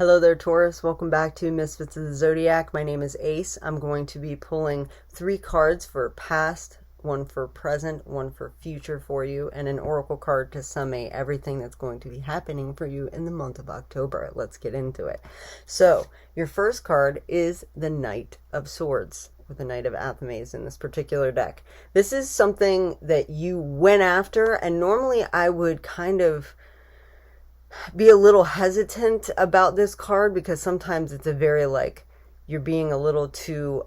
Hello there, Taurus. Welcome back to Misfits of the Zodiac. My name is Ace. I'm going to be pulling 3 cards for past, 1 for present, 1 for future for you, and an oracle card to summate everything that's going to be happening for you in the month of October. Let's get into it. So, your first card is the Knight of Swords, with the Knight of Athames in this particular deck. This is something that you went after, and normally I would kind of be a little hesitant about this card because sometimes it's a very you're being a little too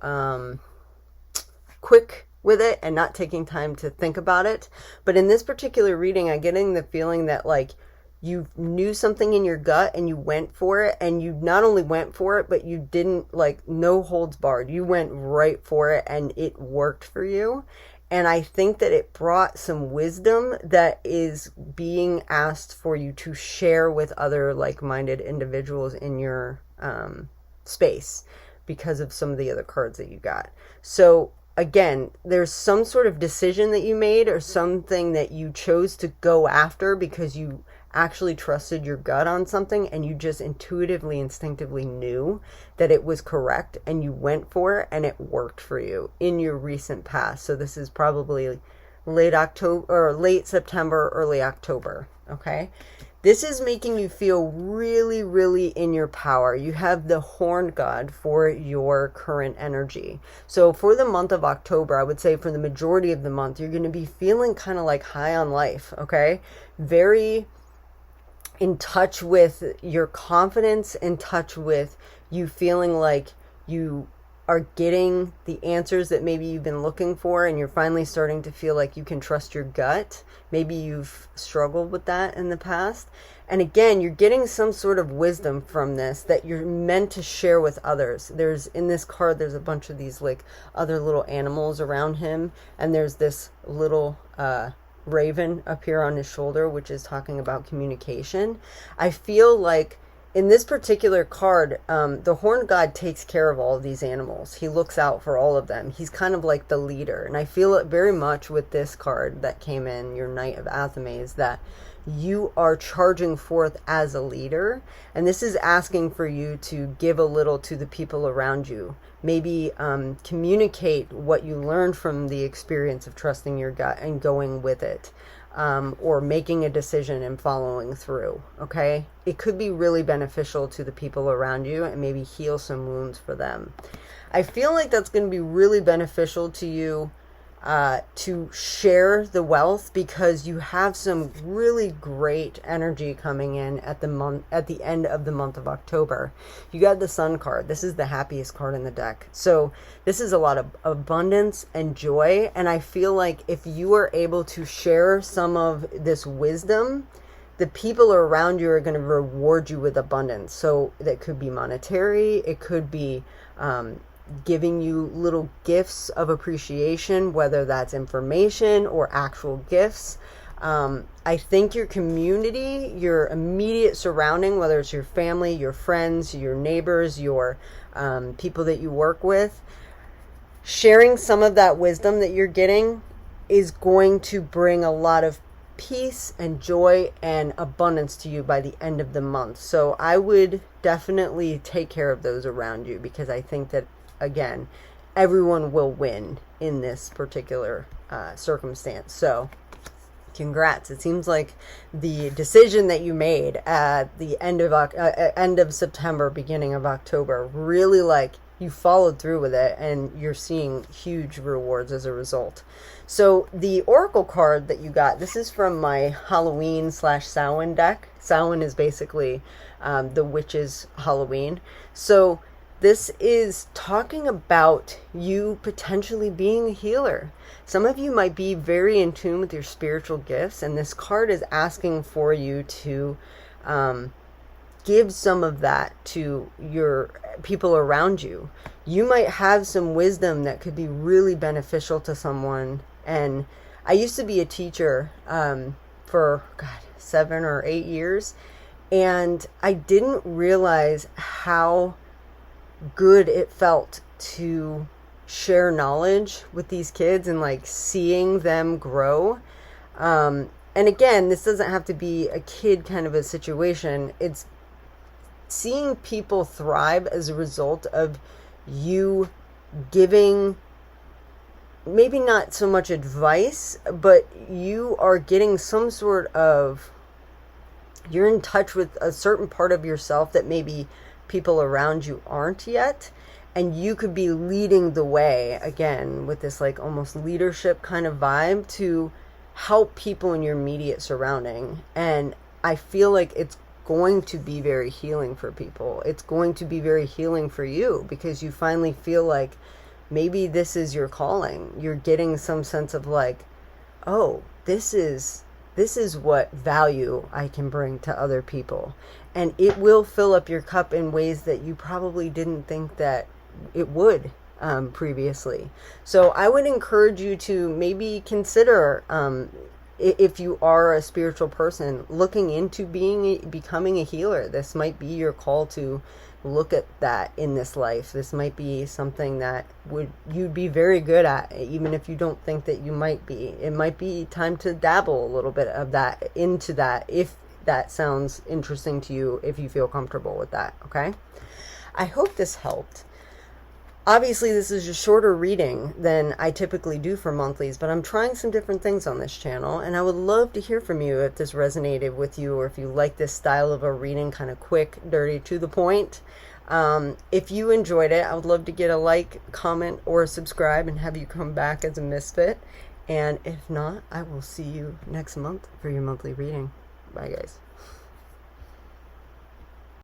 quick with it and not taking time to think about it. But in this particular reading, I'm getting the feeling that you knew something in your gut and you went for it, and you not only went for it, but you didn't no holds barred. You went right for it and it worked for you. And I think that it brought some wisdom that is being asked for you to share with other like-minded individuals in your space because of some of the other cards that you got. So again, there's some sort of decision that you made or something that you chose to go after because you actually trusted your gut on something and you just intuitively, instinctively knew that it was correct and you went for it and it worked for you in your recent past. So this is probably late October or late September, early October. Okay. This is making you feel really, really in your power. You have the Horned God for your current energy. So for the month of October, I would say for the majority of the month, you're going to be feeling kind of like high on life. Okay. Very in touch with your confidence, in touch with you feeling like you are getting the answers that maybe you've been looking for, and you're finally starting to feel like you can trust your gut. Maybe you've struggled with that in the past. And again, you're getting some sort of wisdom from this that you're meant to share with others. There's, in this card, there's a bunch of these other little animals around him, and there's this little raven up here on his shoulder, which is talking about communication. I feel like in this particular card, the Horned God takes care of all of these animals. He looks out for all of them. He's kind of like the leader. And I feel it very much with this card that came in, your Knight of Athames, that you are charging forth as a leader. And this is asking for you to give a little to the people around you. Maybe communicate what you learned from the experience of trusting your gut and going with it. Or making a decision and following through. Okay. It could be really beneficial to the people around you and maybe heal some wounds for them. I feel like that's going to be really beneficial to you to share the wealth, because you have some really great energy coming in at the end of the month of October. You got the Sun card. This is the happiest card in the deck. So this is a lot of abundance and joy. And I feel like if you are able to share some of this wisdom, the people around you are going to reward you with abundance. So that could be monetary. It could be giving you little gifts of appreciation, whether that's information or actual gifts. I think your community, your immediate surrounding, whether it's your family, your friends, your neighbors, your people that you work with, sharing some of that wisdom that you're getting is going to bring a lot of peace and joy and abundance to you by the end of the month. So I would definitely take care of those around you, because I think that, again, everyone will win in this particular circumstance. So congrats. It seems like the decision that you made at the end of September, beginning of October, really you followed through with it, and you're seeing huge rewards as a result. So the oracle card that you got, this is from my Halloween/Samhain deck. Samhain is basically the witch's Halloween. So this is talking about you potentially being a healer. Some of you might be very in tune with your spiritual gifts, and this card is asking for you to give some of that to your people around you. You might have some wisdom that could be really beneficial to someone. And I used to be a teacher for 7 or 8 years, and I didn't realize how good it felt to share knowledge with these kids and seeing them grow. And again, this doesn't have to be a kid kind of a situation. It's seeing people thrive as a result of you giving, maybe not so much advice, but you are getting some sort of, you're in touch with a certain part of yourself that maybe people around you aren't yet. And you could be leading the way, again, with this like almost leadership kind of vibe to help people in your immediate surrounding. And I feel like it's going to be very healing for people. It's going to be very healing for you, because you finally feel like maybe this is your calling. You're getting some sense of like, oh, this is what value I can bring to other people. And it will fill up your cup in ways that you probably didn't think that it would previously. So I would encourage you to maybe consider, if you are a spiritual person, looking into becoming a healer. This might be your call to look at that in this life. This might be something that you'd be very good at, even if you don't think that you might be. It might be time to dabble a little bit of that into that, if that sounds interesting to you, if you feel comfortable with that. Okay, I hope this helped. Obviously, this is a shorter reading than I typically do for monthlies, but I'm trying some different things on this channel, and I would love to hear from you if this resonated with you, or if you like this style of a reading, kind of quick, dirty, to the point. If you enjoyed it, I would love to get a like, comment, or subscribe, and have you come back as a misfit. And if not, I will see you next month for your monthly reading. Bye, guys.